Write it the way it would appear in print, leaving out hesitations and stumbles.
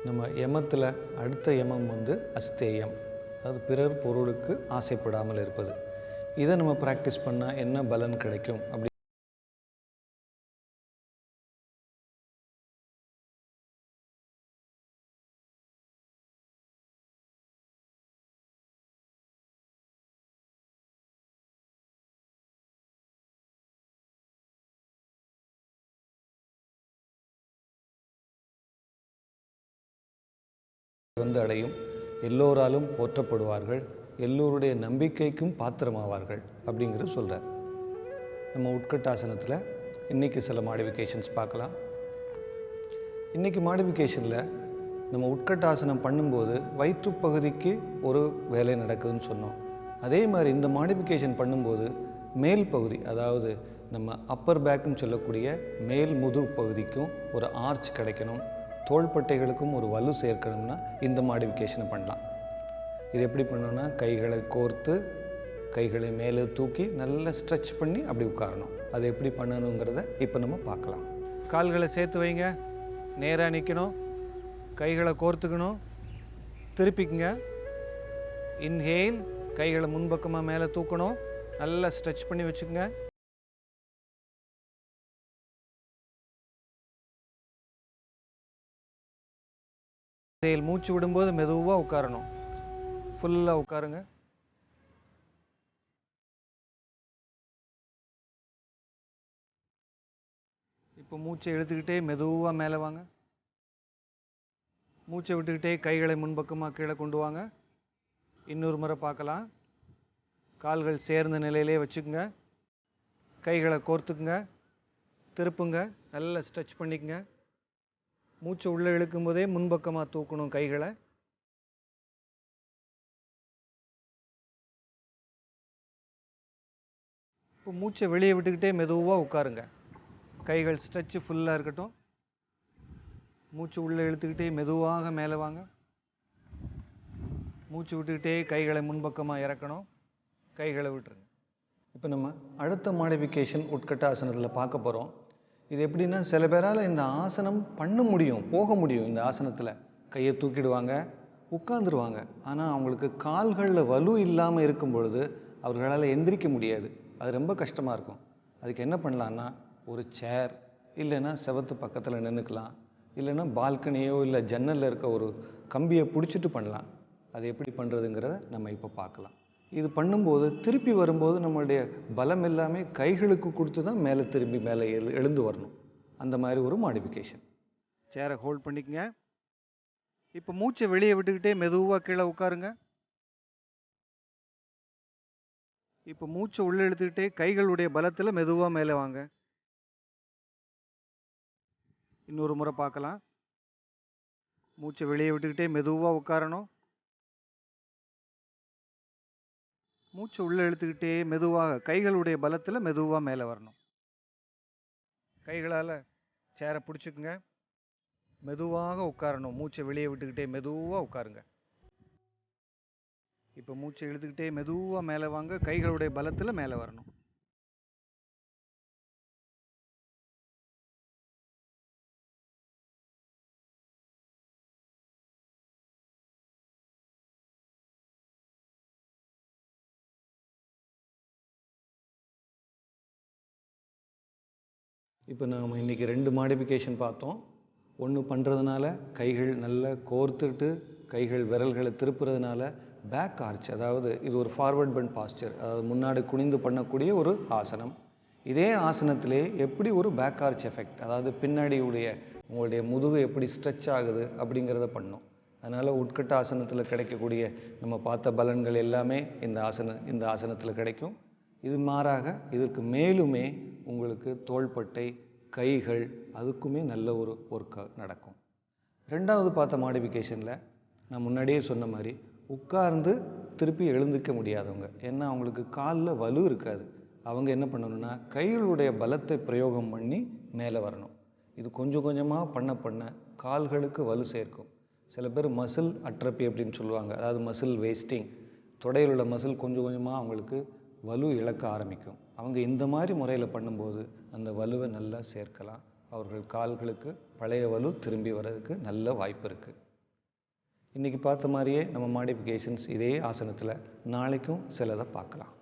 நம்ம யமத்தில் அடுத்த யமம் வந்து அஸ்தேயம், அதாவது பிறர் பொருளுக்கு ஆசைப்படாமல் இருப்பது. இதை நம்ம ப்ராக்டிஸ் பண்ணால் என்ன பலன் கிடைக்கும் அப்படி வந்து அடையும், எல்லோராலும் போற்றப்படுவார்கள், எல்லோருடைய நம்பிக்கைக்கும் பாத்திரமாவார்கள் அப்படிங்கிறது சொல்கிறார். நம்ம உட்கட்டாசனத்தில் இன்றைக்கி சில மாடிஃபிகேஷன்ஸ் பார்க்கலாம். இன்றைக்கி மாடிஃபிகேஷனில் நம்ம உட்கட்டாசனம் பண்ணும்போது வயிற்றுப்பகுதிக்கு ஒரு வேலை நடக்குதுன்னு சொன்னோம். அதே மாதிரி இந்த மாடிஃபிகேஷன் பண்ணும்போது மேல் பகுதி, அதாவது நம்ம அப்பர் பேக்குன்னு சொல்லக்கூடிய மேல் முதுகு பகுதிக்கும் ஒரு ஆர்ச் கிடைக்கணும், தோள்பட்டைகளுக்கும் ஒரு வலு சேர்க்கணும்னா இந்த மாடிஃபிகேஷனை பண்ணலாம். இது எப்படி பண்ணணும்னா கைகளை கோர்த்து கைகளை மேலே தூக்கி நல்லா ஸ்ட்ரெச் பண்ணி அப்படி உட்காரணும். அது எப்படி பண்ணணுங்கிறத இப்போ நம்ம பார்க்கலாம். கால்களை சேர்த்து வைங்க, நேராக நிற்கணும், கைகளை கோர்த்துக்கணும், திருப்பிக்குங்க. இன்ஹேல், கைகளை முன்பக்கமாக மேலே தூக்கணும், நல்லா ஸ்ட்ரெச் பண்ணி வச்சுக்கோங்க. மூச்சு விடும்போது மெதுவாக உட்காரணும், ஃபுல்லாக உட்காருங்க. இப்போ மூச்சை இழுத்துக்கிட்டே மெதுவாக மேலே வாங்க. மூச்சை விட்டுக்கிட்டே கைகளை முன்பக்கமாக கீழே கொண்டு வாங்க. இன்னொரு முறை பார்க்கலாம். கால்கள் சேர்ந்த நிலையிலே வச்சுக்கோங்க, கைகளை கோர்த்துக்குங்க, திருப்புங்க, நல்லா ஸ்ட்ரெச் பண்ணிக்கங்க. மூச்சை உள்ளே இழுக்கும் போதே முன்பக்கமாக தூக்கணும் கைகளை. இப்போ மூச்சை வெளியே விட்டுக்கிட்டே மெதுவாக உட்காருங்க. கைகள் ஸ்ட்ரெச்சு ஃபுல்லாக இருக்கட்டும். மூச்சு உள்ளே இழுத்துக்கிட்டே மெதுவாக மேலே வாங்க. மூச்சு விட்டுக்கிட்டே கைகளை முன்பக்கமாக இறக்கணும், கைகளை விட்டுருங்க. இப்போ நம்ம அடுத்த மாடிஃபிகேஷன் உட்கட்டாசனத்தில் பார்க்க போகிறோம். இது எப்படின்னா, சில பேரால் இந்த ஆசனம் பண்ண முடியும், போக முடியும். இந்த ஆசனத்தில் கையை தூக்கிடுவாங்க, உட்காந்துருவாங்க. ஆனால் அவங்களுக்கு கால்களில் வலு இல்லாமல் இருக்கும் பொழுது அவர்களால் எந்திரிக்க முடியாது. அது ரொம்ப கஷ்டமாக இருக்கும். அதுக்கு என்ன பண்ணலான்னா, ஒரு சேர் இல்லைன்னா செவத்து பக்கத்தில் நின்றுக்கலாம், இல்லைன்னா பால்கனியோ இல்லை ஜன்னலில் இருக்க ஒரு கம்பியை பிடிச்சிட்டு பண்ணலாம். அது எப்படி பண்ணுறதுங்கிறத நம்ம இப்போ பார்க்கலாம். இது பண்ணும்போது திருப்பி வரும்போது நம்மளுடைய பலம் எல்லாமே கைகளுக்கு கொடுத்து தான் மேலே திரும்பி மேலே எழுந்து வரணும். அந்த மாதிரி ஒரு மாடிஃபிகேஷன். சேரை ஹோல்ட் பண்ணிக்கங்க. இப்போ மூச்சை வெளியே விட்டுக்கிட்டே மெதுவாக கீழே உட்காருங்க. இப்போ மூச்சை உள்ளே இழுத்துக்கிட்டே கைகளுடைய பலத்தில் மெதுவாக மேலே வாங்க. இன்னொரு முறை பார்க்கலாம். மூச்சை வெளியே விட்டுக்கிட்டே மெதுவாக உட்காரணும். மூச்சை உள்ளே இழுத்துக்கிட்டே மெதுவாக கைகளுடைய பலத்தில் மெதுவாக மேலே வரணும். கைகளால் சேரை பிடிச்சிக்குங்க, மெதுவாக உட்காரணும். மூச்சை வெளியே விட்டுக்கிட்டே மெதுவாக உட்காருங்க. இப்போ மூச்சை இழுத்துக்கிட்டே மெதுவாக மேலே வாங்க, கைகளுடைய பலத்தில் மேலே வரணும். இப்போ நாம் இன்றைக்கி 2 மாடிஃபிகேஷன் பார்த்தோம். ஒன்று பண்ணுறதுனால கைகள் நல்லா கோர்த்துட்டு கைகள் விரல்களை திருப்புறதுனால பேக் ஆர்ச், அதாவது இது ஒரு ஃபார்வர்ட் பெண்ட் பாஸ்டர், அதாவது முன்னாடி குனிந்து பண்ணக்கூடிய ஒரு ஆசனம். இதே ஆசனத்திலே எப்படி ஒரு பேக் ஆர்ச் எஃபெக்ட், அதாவது பின்னாடி உங்களுடைய முதுகு எப்படி ஸ்ட்ரெச் ஆகுது அப்படிங்கிறத பண்ணோம். அதனால் உட்கட்ட ஆசனத்தில் கிடைக்கக்கூடிய நம்ம பார்த்த பலன்கள் எல்லாமே இந்த ஆசனத்தில் கிடைக்கும். இது மாறாக இதற்கு மேலுமே உங்களுக்கு தோள்பட்டை, கைகள், அதுக்குமே நல்ல ஒரு ஒர்க் நடக்கும். ரெண்டாவது பார்த்த மாடிஃபிகேஷனில் நான் முன்னாடியே சொன்ன மாதிரி உட்கார்ந்து திருப்பி எழுந்துக்க முடியாதவங்க, ஏன்னா அவங்களுக்கு காலில் வலு இருக்காது. அவங்க என்ன பண்ணணும்னா கைகளுடைய பலத்தை பிரயோகம் பண்ணி மேலே வரணும். இது கொஞ்சம் கொஞ்சமாக பண்ண பண்ண கால்களுக்கு வலு சேர்க்கும். சில பேர் மசில் அட்ரப்பி அப்படின்னு சொல்லுவாங்க, அதாவது மசில் வேஸ்டிங், தொடையில் உள்ள மசில் கொஞ்சம் கொஞ்சமாக அவங்களுக்கு வலு இழக்க ஆரம்பிக்கும். அவங்க இந்த மாதிரி முறையில் பண்ணும்போது அந்த வலுவை நல்லா சேர்க்கலாம். அவர்கள் கால்களுக்கு பழைய வலு திரும்பி வர்றதுக்கு நல்ல வாய்ப்பு இருக்குது. இன்றைக்கி பார்த்த மாதிரியே நம்ம மாடிஃபிகேஷன்ஸ் இதே ஆசனத்தில் நாளைக்கும் சிலதை பார்க்கலாம்.